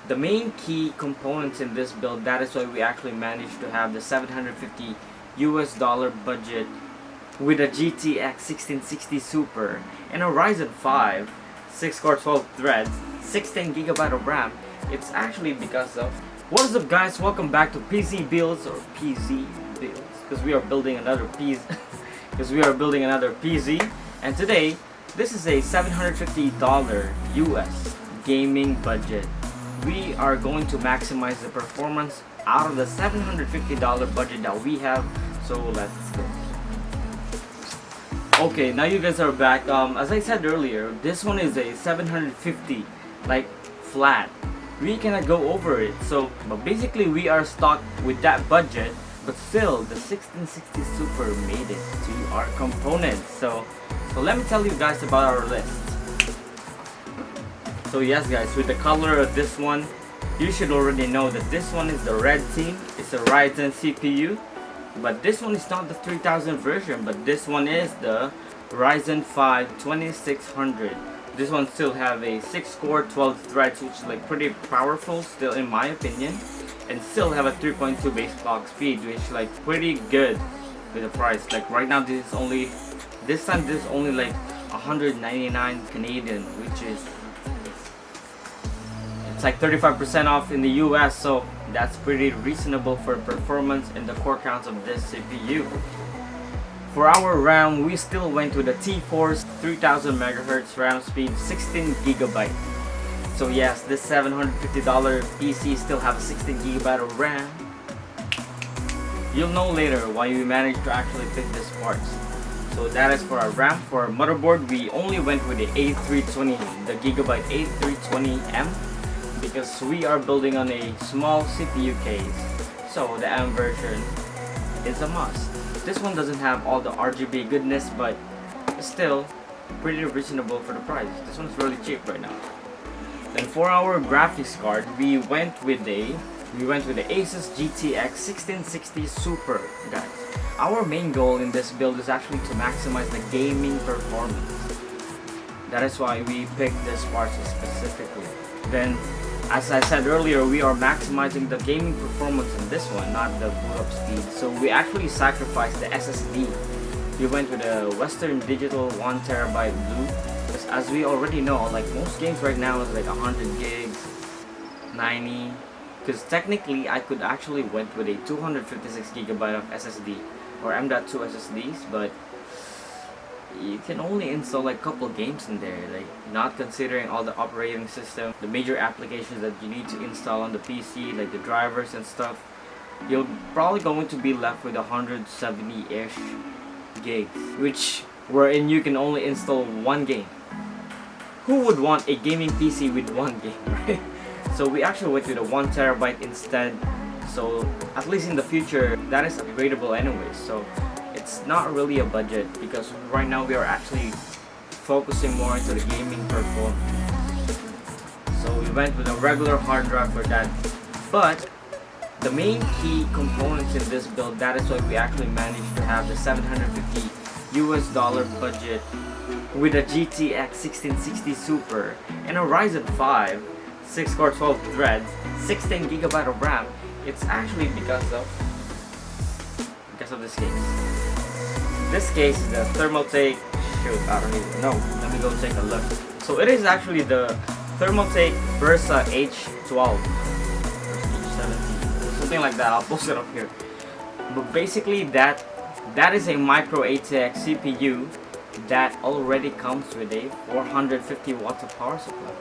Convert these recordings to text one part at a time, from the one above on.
the main key components in this build, that is why we actually managed to have the $750 budget with a GTX 1660 Super and a Ryzen 5 6-core 12 threads, 16GB of RAM. It's actually because of... What is up, guys? Welcome back to P-ZEE builds, or P-ZEE builds, because we are building another P-ZEE. And today, this is a $750 US gaming budget. We are going to maximize the performance out of the $750 budget that we have. So let's go. Okay, now you guys are back. As I said earlier, this one is a 750, like flat. We cannot go over it. So, but basically we are stuck with that budget. But still, the 1660 Super made it to our components. So let me tell you guys about our list. So yes, guys, with the color of this one, you should already know that this one is the red team. It's a Ryzen CPU. But this one is not the 3000 version, but this one is the Ryzen 5 2600. This one still have a 6-core 12 threads, which is like pretty powerful still in my opinion, and still have a 3.2 base clock speed, which is like pretty good with the price. Like right now this time this is only like 199 Canadian, which is, it's like 35% off in the US, so that's pretty reasonable for performance and the core counts of this CPU. For our RAM, we still went with the T-Force 3000 MHz RAM speed, 16GB. So yes, this $750 PC still have a 16GB of RAM. You'll know later why we managed to actually pick this parts. So that is for our RAM. For our motherboard, we only went with the A320, the Gigabyte A320M, because we are building on a small CPU case. So the M version is a must. This one doesn't have all the RGB goodness, but it's still pretty reasonable for the price. This one's really cheap right now. Then for our graphics card, we went with the Asus GTX 1660 Super, guys. Our main goal in this build is actually to maximize the gaming performance. That is why we picked this part specifically. Then, as I said earlier, we are maximizing the gaming performance in this one, not the boot up speed. So we actually sacrificed the SSD. We went with a Western Digital 1TB blue. Because as we already know, like most games right now is like 100 gigs, 90. Because technically I could actually went with a 256GB of SSD or M.2 SSDs, but you can only install like a couple games in there, like not considering all the operating system, the major applications that you need to install on the PC, like the drivers and stuff. You're probably going to be left with 170-ish gigs, which wherein you can only install one game. Who would want a gaming PC with one game, right? So we actually went with a 1TB instead. So at least in the future, that is upgradable anyway. So it's not really a budget, because right now we are actually focusing more into the gaming performance. So we went with a regular hard drive for that. But the main key components in this build, that is why we actually managed to have the $750 budget with a GTX 1660 Super and a Ryzen 5 6-core 12 threads, 16GB of RAM. It's actually because of this case. This case is the Thermaltake. Shoot, I don't even know. Let me go take a look. So it is actually the Thermaltake Versa H12, H17, something like that. I'll post it up here. But basically, that is a micro ATX CPU that already comes with a 450 watts of power supply.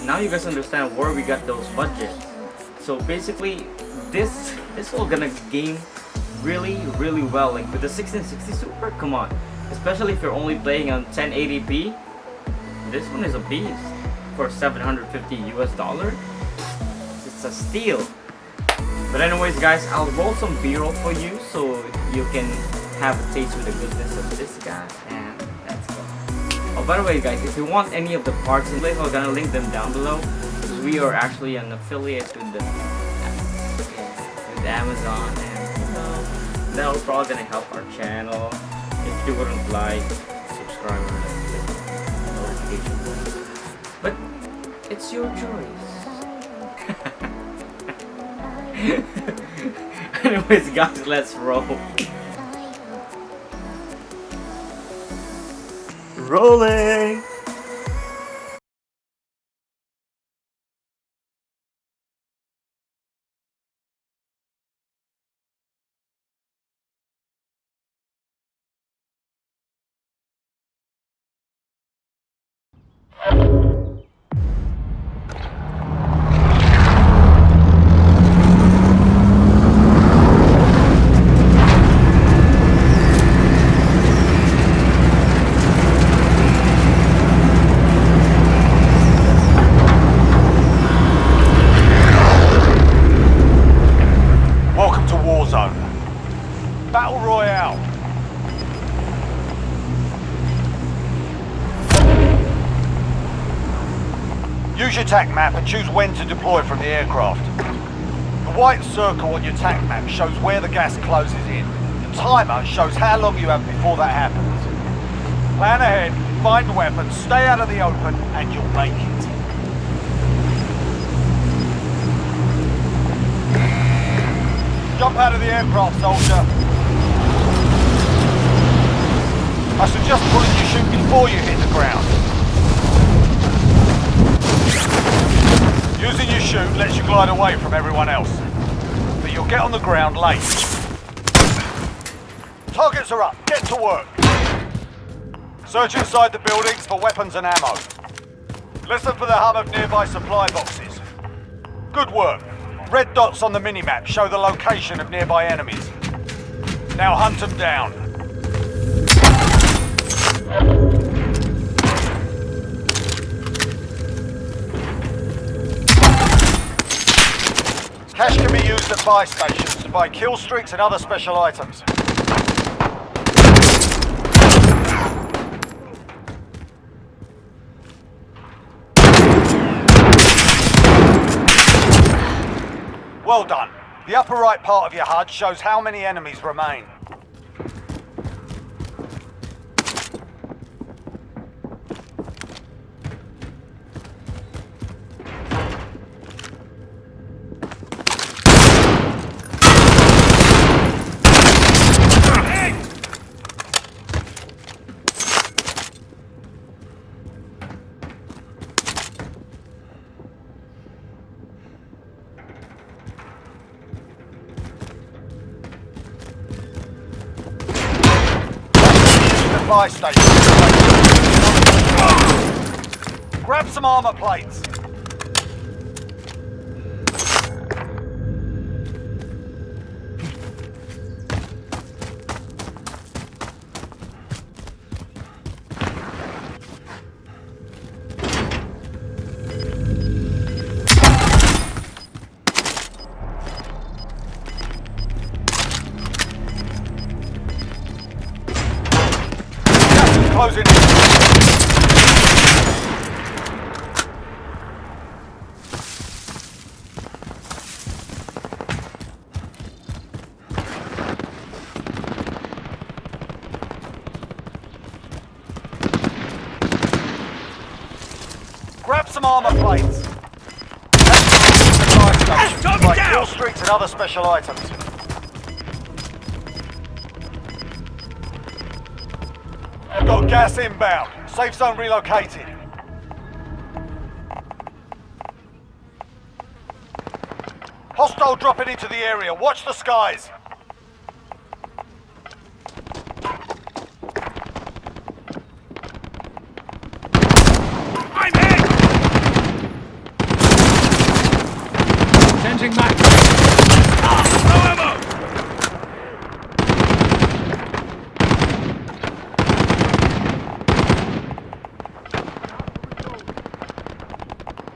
Now you guys understand where we got those budgets. So basically, this will gonna game really well. Like with the 1660 Super, come on. Especially if you're only playing on 1080p, this one is a beast for $750. It's a steal. But anyways, guys, I'll roll some B-roll for you so you can have a taste with the goodness of this guy. And let's go. Oh, by the way, guys, if you want any of the parts in place, I'm gonna link them down below. We are actually an affiliate with Amazon, and That'll probably gonna help our channel if you wouldn't like, subscribe, or click the notification bell. But it's your choice. Anyways, guys, let's roll. Rolling. Welcome to Warzone. Battle Royale. Use your TAC map and choose when to deploy from the aircraft. The white circle on your TAC map shows where the gas closes in. The timer shows how long you have before that happens. Plan ahead, find weapons, stay out of the open, and you'll make it. Jump out of the aircraft, soldier. I suggest pulling your chute before you hit the ground. Using your chute lets you glide away from everyone else, but you'll get on the ground late. Targets are up, get to work. Search inside the buildings for weapons and ammo. Listen for the hum of nearby supply boxes. Good work. Red dots on the minimap show the location of nearby enemies. Now hunt them down. Cash can be used at buy stations to buy kill streaks and other special items. Well done. The upper right part of your HUD shows how many enemies remain. Buy station. Grab some armor plates. Closing in. Grab some armor plates. Like kill streaks and other special items. Got gas inbound. Safe zone relocated. Hostile dropping into the area. Watch the skies. I'm hit! Changing back. No ammo!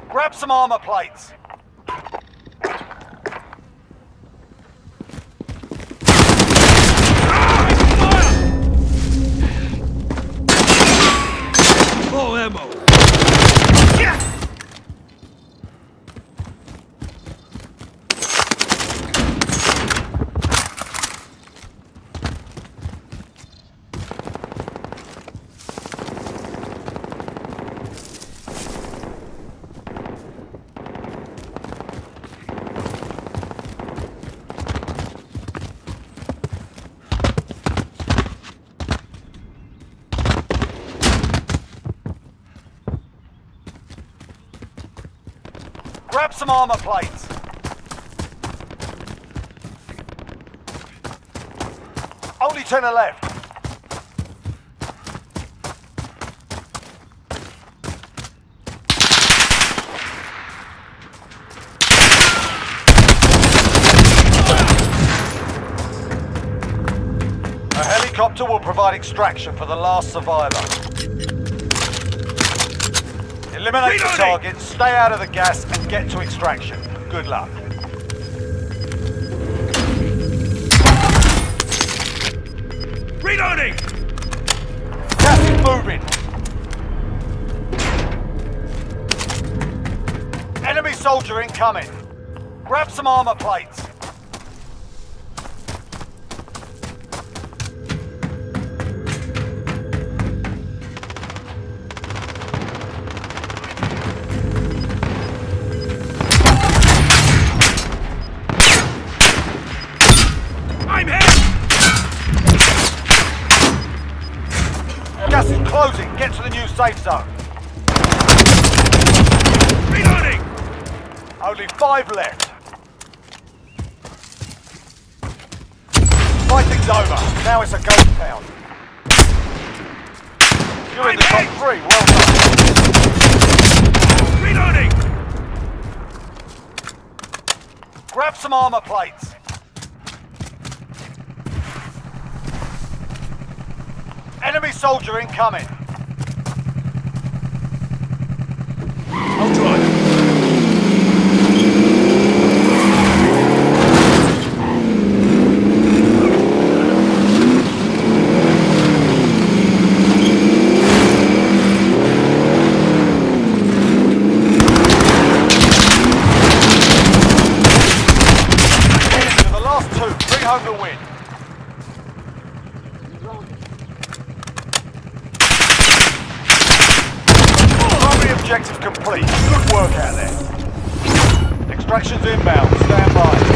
Grab some armor plates. Full ammo. Yeah. Grab some armor plates. Only 10 are left. A helicopter will provide extraction for the last survivor. Eliminate the target, stay out of the gas, and get to extraction. Good luck. Reloading! Gas is moving. Enemy soldier incoming. Grab some armor plates. I'm hit! Gas is closing. Get to the new safe zone. Reloading! Only 5 left. Fighting's over. Now it's a ghost town. You're in the top 3. Well done. Reloading! Grab some armor plates. Enemy soldier incoming. I'll try. To the last 2. Bring home the win. Objective complete. Good work out there. Extraction's inbound. Stand by.